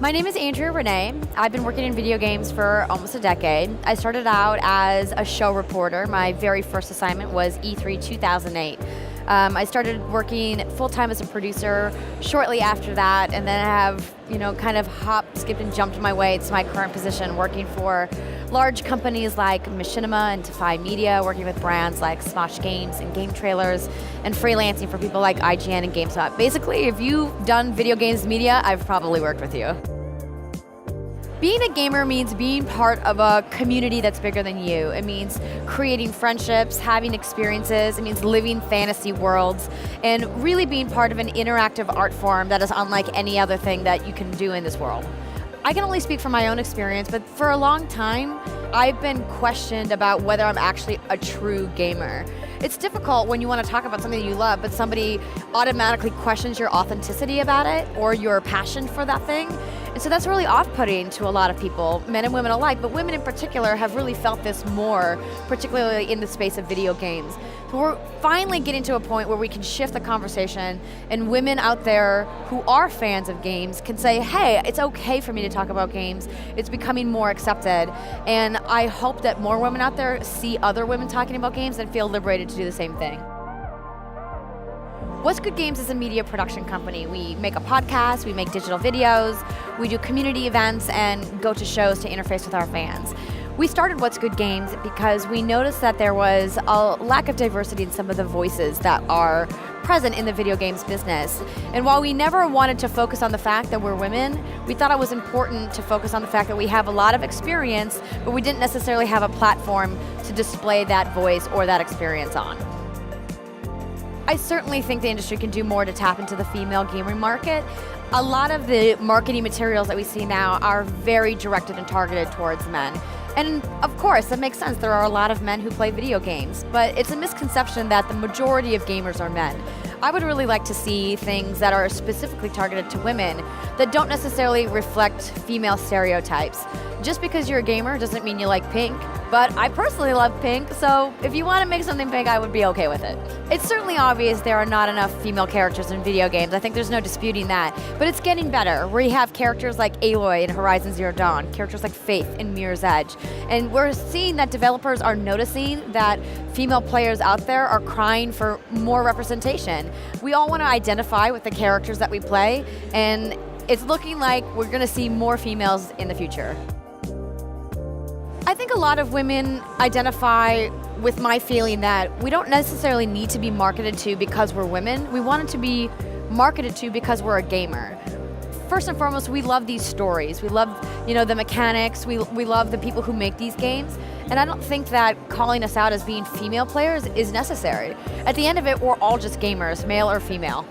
My name is Andrea Rene. I've been working in video games for almost a decade. I started out as a show reporter. My very first assignment was E3 2008. I started working full-time as a producer shortly after that, and then I have, kind of hopped, skipped, and jumped my way to my current position, working for large companies like Machinima and Defy Media, working with brands like Smosh Games and Game Trailers, and freelancing for people like IGN and GameSpot. Basically, if you've done video games media, I've probably worked with you. Being a gamer means being part of a community that's bigger than you. It means creating friendships, having experiences, it means living fantasy worlds, and really being part of an interactive art form that is unlike any other thing that you can do in this world. I can only speak from my own experience, but for a long time, I've been questioned about whether I'm actually a true gamer. It's difficult when you want to talk about something you love, but somebody automatically questions your authenticity about it or your passion for that thing. And so that's really off-putting to a lot of people, men and women alike, but women in particular have really felt this more, particularly in the space of video games. So we're finally getting to a point where we can shift the conversation, and women out there who are fans of games can say, hey, it's okay for me to talk about games. It's becoming more accepted. And I hope that more women out there see other women talking about games and feel liberated to do the same thing. What's Good Games is a media production company. We make a podcast, we make digital videos, we do community events, and go to shows to interface with our fans. We started What's Good Games because we noticed that there was a lack of diversity in some of the voices that are present in the video games business. And while we never wanted to focus on the fact that we're women, we thought it was important to focus on the fact that we have a lot of experience, but we didn't necessarily have a platform to display that voice or that experience on. I certainly think the industry can do more to tap into the female gaming market. A lot of the marketing materials that we see now are very directed and targeted towards men. And of course, that makes sense. There are a lot of men who play video games, but it's a misconception that the majority of gamers are men. I would really like to see things that are specifically targeted to women that don't necessarily reflect female stereotypes. Just because you're a gamer doesn't mean you like pink, but I personally love pink, so if you want to make something pink, I would be okay with it. It's certainly obvious there are not enough female characters in video games. I think there's no disputing that, but it's getting better. We have characters like Aloy in Horizon Zero Dawn, characters like Faith in Mirror's Edge, and we're seeing that developers are noticing that female players out there are crying for more representation. We all want to identify with the characters that we play, and it's looking like we're going to see more females in the future. I think a lot of women identify with my feeling that we don't necessarily need to be marketed to because we're women. We want it to be marketed to because we're a gamer. First and foremost, we love these stories. We love, the mechanics. We love the people who make these games. And I don't think that calling us out as being female players is necessary. At the end of it, we're all just gamers, male or female.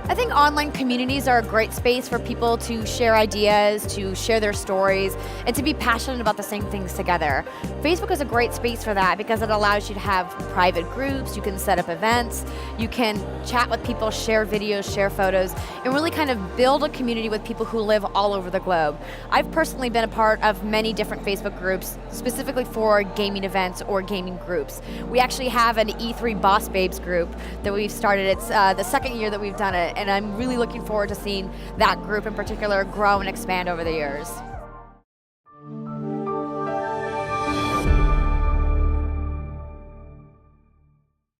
I think online communities are a great space for people to share ideas, to share their stories, and to be passionate about the same things together. Facebook is a great space for that because it allows you to have private groups, you can set up events, you can chat with people, share videos, share photos, and really kind of build a community with people who live all over the globe. I've personally been a part of many different Facebook groups, specifically for gaming events or gaming groups. We actually have an E3 Boss Babes group that we've started. It's the second year that we've done it. And I'm really looking forward to seeing that group in particular grow and expand over the years.